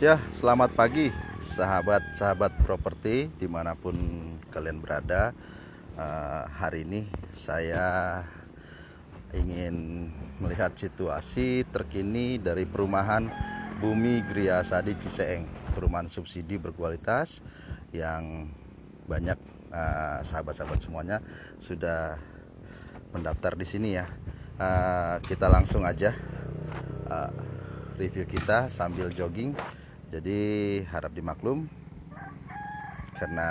Ya, selamat pagi sahabat-sahabat properti dimanapun kalian berada. Hari ini saya ingin melihat situasi terkini dari perumahan Bumi Gria Sadi Ciseeng, perumahan subsidi berkualitas yang banyak sahabat-sahabat semuanya sudah mendaftar di sini ya. Kita langsung aja review kita sambil jogging. Jadi harap dimaklum karena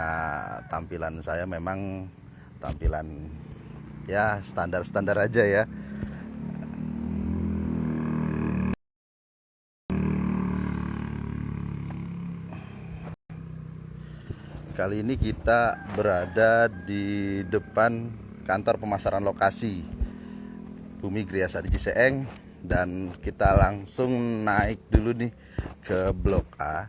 tampilan saya memang tampilan ya standar-standar aja ya. Kali ini kita berada di depan kantor pemasaran lokasi Bumi Gria Sadi Ciseeng dan kita langsung naik dulu nih ke Blok A.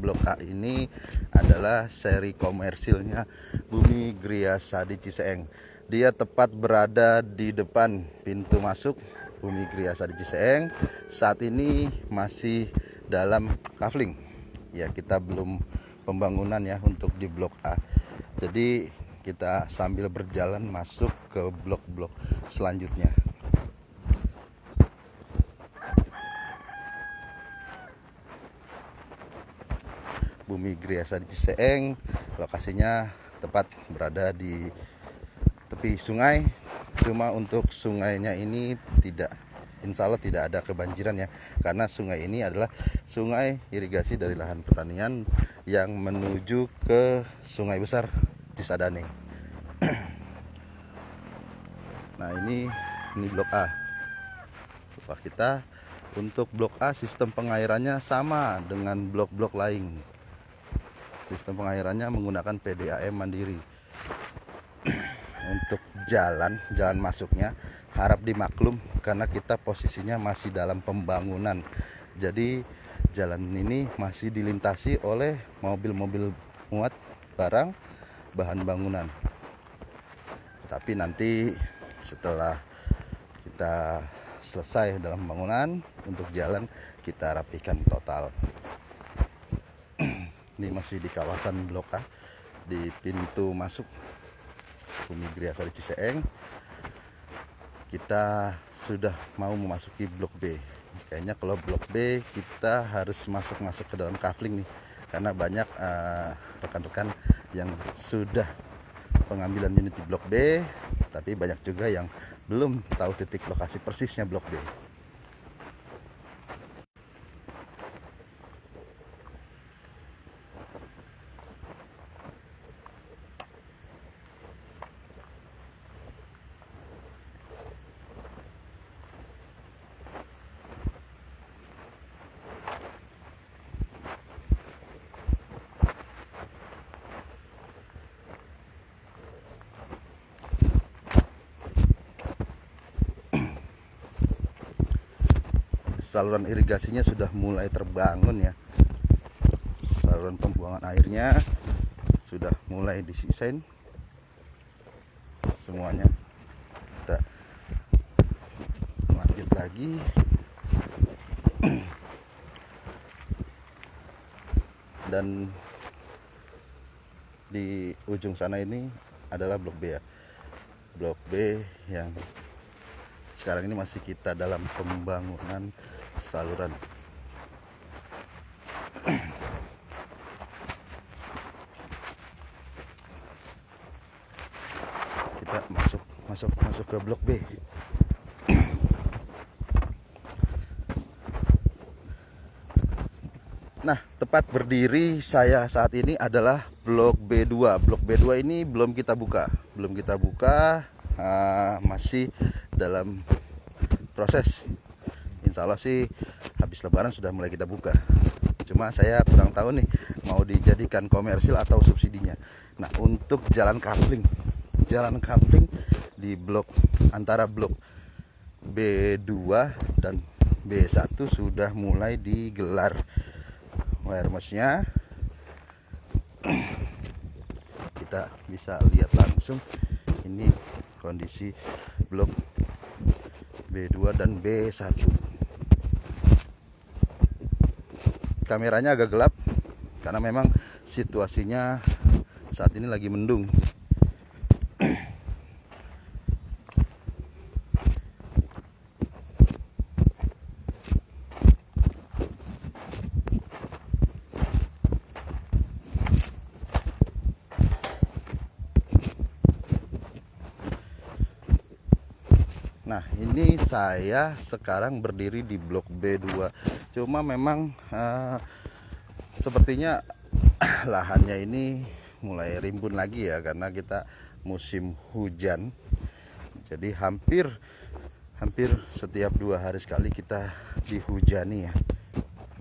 Blok A ini adalah seri komersilnya Bumi Gria Sadi Ciseeng. Dia tepat berada di depan pintu masuk Bumi Gria Sadi Ciseeng. Saat ini masih dalam kafling. Ya, kita belum pembangunan ya untuk di Blok A. Jadi kita sambil berjalan masuk ke blok-blok selanjutnya. Bumi Gria Sadi Ciseeng, lokasinya tepat berada di tepi sungai. Cuma untuk sungainya ini insya Allah tidak ada kebanjiran ya, karena sungai ini adalah sungai irigasi dari lahan pertanian yang menuju ke sungai besar Cisadane. Nah ini blok A. Lupa kita, untuk blok A sistem pengairannya sama dengan blok-blok lain. Sistem pengairannya menggunakan PDAM mandiri. Untuk jalan masuknya harap dimaklum karena kita posisinya masih dalam pembangunan. Jadi jalan ini masih dilintasi oleh mobil-mobil muat barang bahan bangunan. Tapi nanti setelah kita selesai dalam pembangunan, untuk jalan kita rapikan total. Ini masih di kawasan Blok A, di pintu masuk Bumi Gria Sadi Ciseeng. Kita sudah mau memasuki Blok B. Kayaknya kalau Blok B kita harus masuk ke dalam kafling nih, karena banyak rekan-rekan yang sudah pengambilan unit di Blok B, tapi banyak juga yang belum tahu titik lokasi persisnya Blok B. Saluran irigasinya sudah mulai terbangun ya. Saluran pembuangan airnya sudah mulai didesain semuanya. Kita lanjut lagi. Dan di ujung sana ini adalah Blok B ya. Blok B yang sekarang ini masih kita dalam pembangunan saluran. Kita masuk ke Blok B. Nah, tepat berdiri saya saat ini adalah Blok B2. Blok B2 ini belum kita buka, masih dalam proses. Insya Allah sih habis lebaran sudah mulai kita buka. Cuma saya kurang tahu nih mau dijadikan komersil atau subsidinya. Nah, untuk jalan kafling di blok antara blok B2 dan B1 sudah mulai digelar wiremeshnya. Kita bisa lihat langsung ini kondisi blok B2 dan B1. kameranya agak gelap karena memang situasinya saat ini lagi mendung. Nah, ini saya sekarang berdiri di blok B2. Cuma memang sepertinya lahannya ini mulai rimbun lagi ya, karena kita musim hujan. Jadi hampir setiap 2 hari sekali kita dihujani ya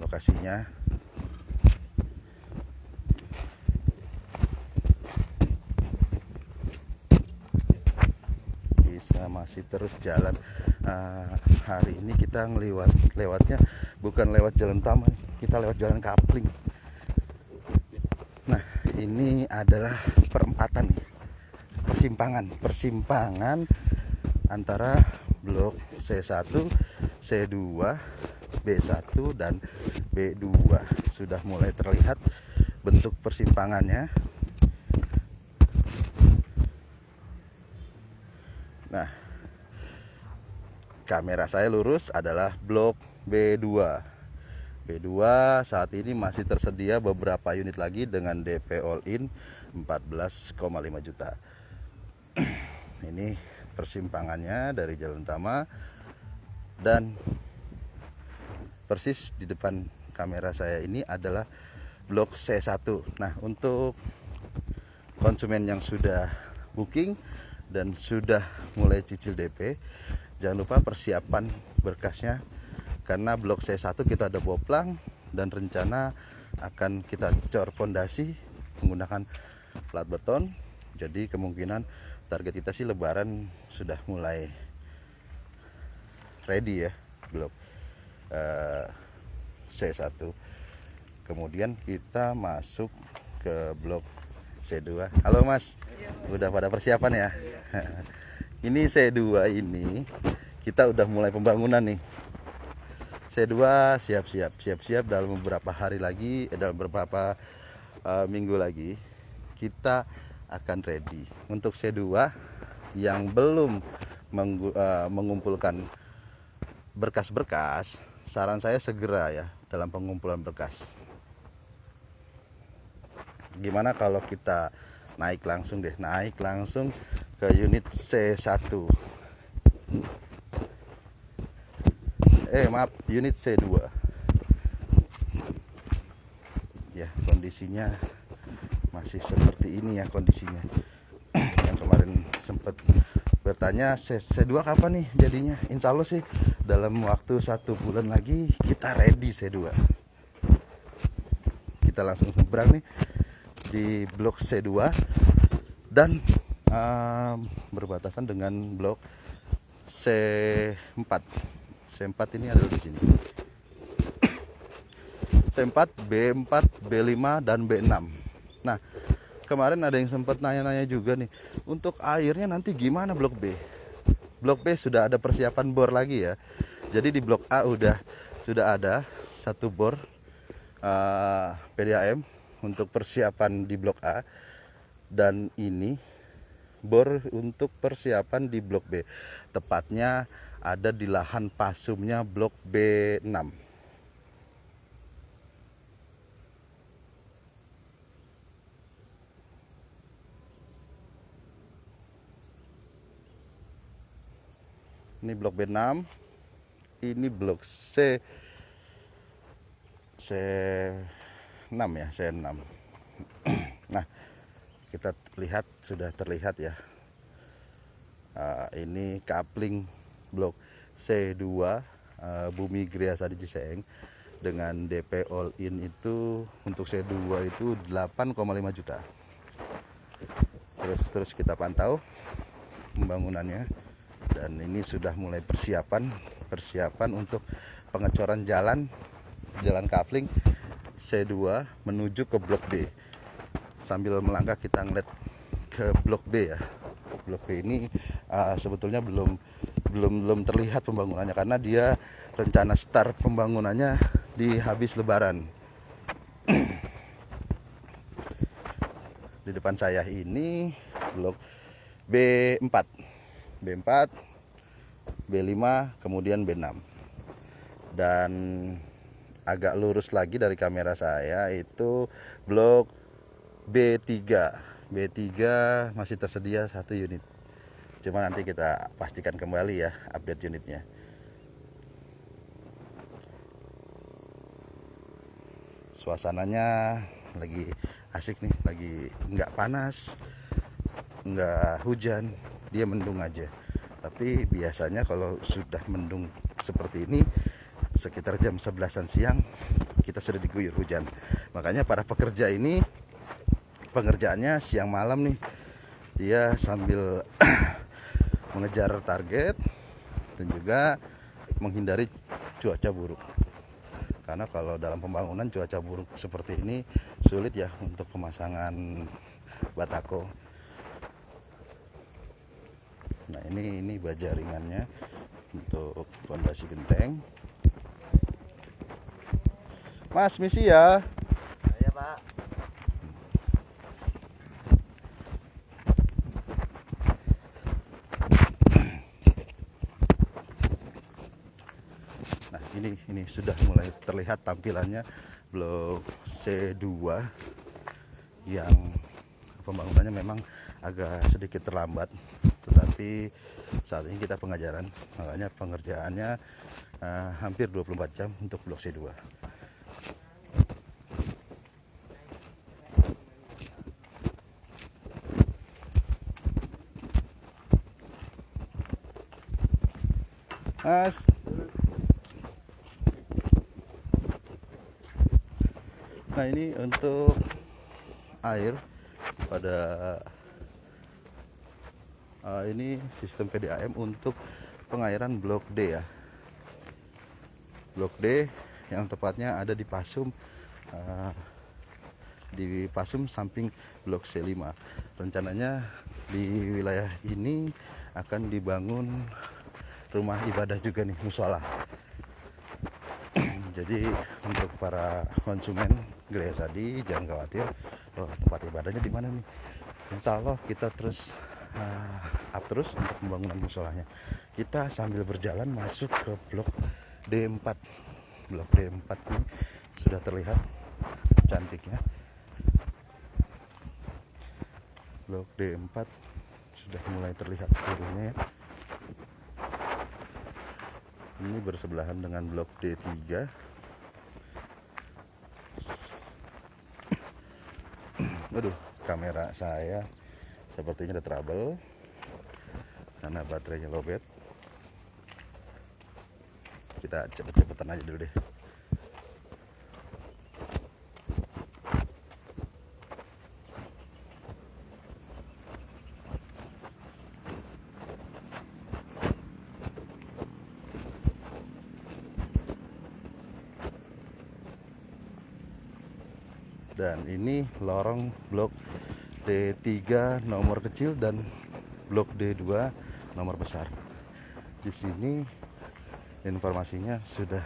lokasinya. Masih terus jalan. Hari ini kita lewatnya bukan lewat jalan utama, kita lewat jalan kapling. Nah, ini adalah perempatan nih, persimpangan antara blok C1, C2, B1 dan B2. Sudah mulai terlihat bentuk persimpangannya. Nah, kamera saya lurus adalah blok B2. B2 saat ini masih tersedia beberapa unit lagi dengan DP all in 14,5 juta. Ini persimpangannya dari jalan utama, dan persis di depan kamera saya ini adalah blok C1. Nah, untuk konsumen yang sudah booking dan sudah mulai cicil DP, jangan lupa persiapan berkasnya, karena blok C1 kita ada boplang dan rencana akan kita cor pondasi menggunakan plat beton. Jadi kemungkinan target kita sih lebaran sudah mulai ready ya blok C1. Kemudian kita masuk ke blok C2. Halo Mas, udah pada persiapan ya? Ini C2 ini kita udah mulai pembangunan nih. C2 siap-siap dalam beberapa hari lagi, dalam beberapa minggu lagi kita akan ready. Untuk C2 yang belum mengumpulkan berkas-berkas, saran saya segera ya dalam pengumpulan berkas. Gimana kalau kita naik langsung ke unit C1. Unit C2. Ya, kondisinya masih seperti ini ya kondisinya. Yang kemarin sempat bertanya C2 kapan nih jadinya? Insya Allah sih dalam waktu 1 bulan lagi kita ready C2. Kita langsung seberang nih di blok C2 dan berbatasan dengan blok C4. C4 ini ada di sini. C4, B4, B5 dan B6. Nah, kemarin ada yang sempat nanya-nanya juga nih, untuk airnya nanti gimana blok B? Blok B sudah ada persiapan bor lagi ya. Jadi di blok A sudah ada 1 bor PDAM untuk persiapan di blok A, dan ini bor untuk persiapan di blok B, tepatnya ada di lahan pasumnya blok B6. Ini blok B6, ini blok C6 ya, C6. Nah, kita lihat, sudah terlihat ya. Ini kapling blok C2 Bumi Gria Sadi Ciseeng dengan DP all in itu untuk C2 itu 8,5 juta. Terus kita pantau pembangunannya, dan ini sudah mulai persiapan untuk pengecoran jalan kapling C2 menuju ke blok B. Sambil melangkah kita ngeliat ke blok B ya. Blok B ini sebetulnya belum terlihat pembangunannya, karena dia rencana start pembangunannya di habis lebaran. Di depan saya ini blok B4, B4, B5, kemudian B6. Dan agak lurus lagi dari kamera saya itu blok B3. B3 masih tersedia 1 unit. Cuma nanti kita pastikan kembali ya update unitnya. Suasananya lagi asik nih, lagi nggak panas, nggak hujan, dia mendung aja. Tapi biasanya kalau sudah mendung seperti ini sekitar jam 11-an siang kita sudah diguyur hujan. Makanya para pekerja ini pengerjaannya siang malam nih, dia sambil mengejar target dan juga menghindari cuaca buruk. Karena kalau dalam pembangunan cuaca buruk seperti ini sulit ya untuk pemasangan batako. Nah ini baja ringannya untuk fondasi genteng. Mas, misi ya. Iya, Pak. Nah ini sudah mulai terlihat tampilannya blok C2 yang pembangunannya memang agak sedikit terlambat, tetapi saat ini kita pengajaran, makanya pengerjaannya hampir 24 jam untuk blok C2. Mas, nah ini untuk air pada ini sistem PDAM untuk pengairan blok D ya. Blok D yang tepatnya ada di Pasum, samping blok C5. Rencananya di wilayah ini akan dibangun rumah ibadah juga nih, musola. Jadi untuk para konsumen Gria Sadi jangan khawatir, tempat ibadahnya di mana nih. Insya Allah kita terus up terus untuk pembangunan musolanya. Kita sambil berjalan masuk ke blok D4. Blok D4 ini sudah terlihat cantiknya. Blok D4 sudah mulai terlihat seluruhnya ya. Ini bersebelahan dengan blok D3. Aduh, kamera saya sepertinya ada trouble karena baterainya lowbat. Kita cepet-cepetan aja dulu deh. Dan ini lorong blok D3 nomor kecil dan blok D2 nomor besar. Di sini informasinya sudah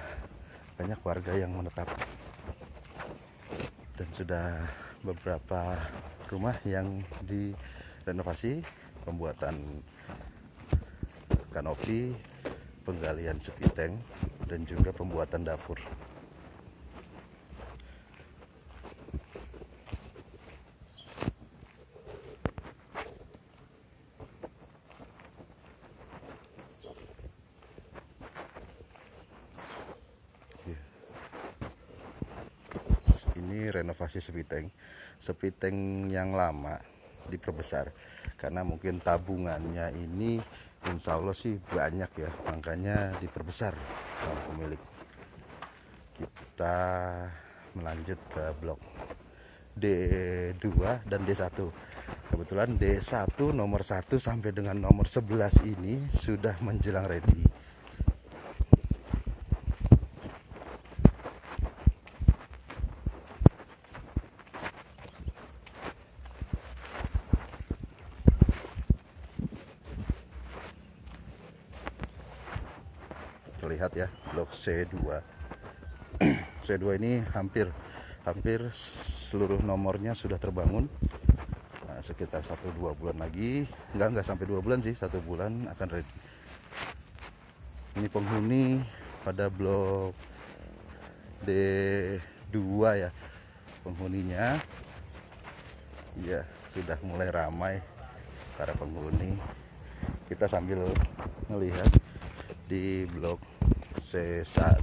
banyak warga yang menetap dan sudah beberapa rumah yang direnovasi, pembuatan kanopi, penggalian sepiteng, dan juga pembuatan dapur. Ini renovasi sepiteng yang lama diperbesar karena mungkin tabungannya ini insya Allah sih banyak ya, makanya diperbesar sama pemilik. Kita melanjut ke blok D2 dan D1. Kebetulan D1 nomor 1 sampai dengan nomor 11 ini sudah menjelang ready. Terlihat ya blok C2. C2 ini hampir seluruh nomornya sudah terbangun. sekitar 1-2 bulan lagi, enggak sampai 2 bulan sih, 1 bulan akan ready. Ini penghuni pada blok D2 ya, penghuninya ya sudah mulai ramai para penghuni. Kita sambil melihat di blok C1.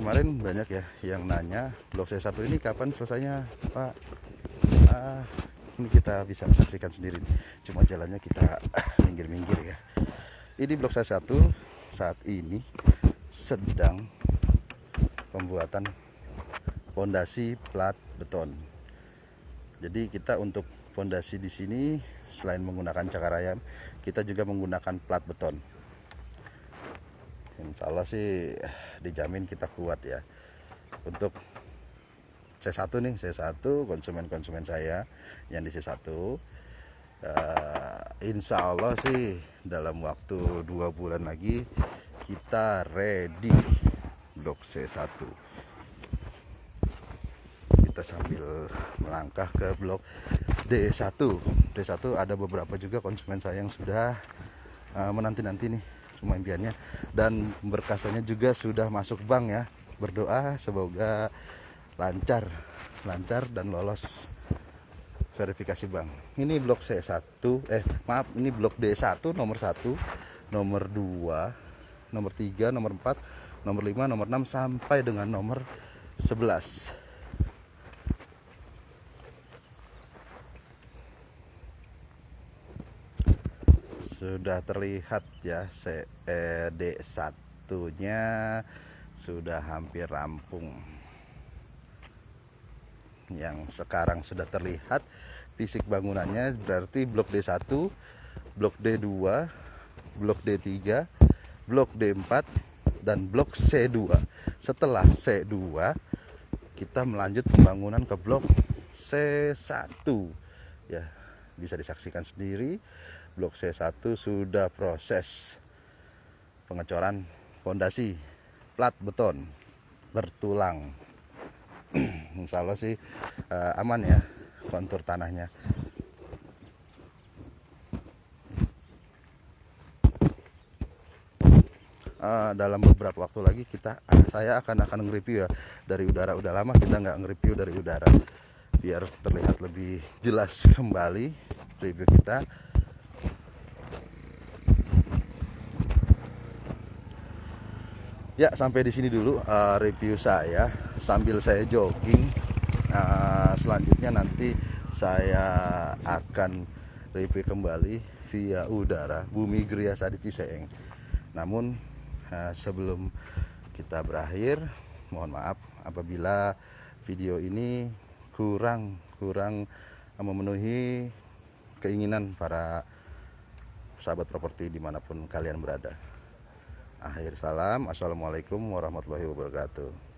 Kemarin banyak ya yang nanya blok C1 ini kapan selesainya Pak. Ini kita bisa saksikan sendiri, cuma jalannya kita minggir-minggir ya. Ini blok C1 saat ini sedang pembuatan fondasi plat beton. Jadi kita untuk fondasi di sini selain menggunakan cakar ayam, kita juga menggunakan plat beton. Insya Allah sih dijamin kita kuat ya. Untuk C1 nih, C1 konsumen saya yang di C1, insya Allah sih dalam waktu 2 bulan lagi kita ready blok C1. Kita sambil melangkah ke blok D1. D1 ada beberapa juga konsumen saya yang sudah menanti-nanti nih semua impiannya, dan berkasnya juga sudah masuk bank ya. Berdoa semoga lancar dan lolos verifikasi bank. Ini blok C1, ini blok D1 nomor 1, nomor 2, nomor 3, nomor 4, nomor 5, nomor 6 sampai dengan nomor 11. Sudah terlihat ya, D1-nya sudah hampir rampung. Yang sekarang sudah terlihat fisik bangunannya berarti blok D1, blok D2, blok D3, blok D4 dan blok C2. Setelah C2 kita melanjut pembangunan ke blok C1 ya. Bisa disaksikan sendiri, blok C1 sudah proses pengecoran fondasi plat beton bertulang. Insya Allah sih aman ya kontur tanahnya. Dalam beberapa waktu lagi saya akan nge-review ya dari udara. Udah lama kita nggak nge-review dari udara, biar terlihat lebih jelas kembali review kita. Ya, sampai di sini dulu review saya sambil saya jogging. Selanjutnya nanti saya akan review kembali via udara Bumi Gria Sadi Ciseeng. Namun sebelum kita berakhir, mohon maaf apabila video ini kurang memenuhi keinginan para sahabat properti dimanapun kalian berada. Akhir salam, assalamualaikum warahmatullahi wabarakatuh.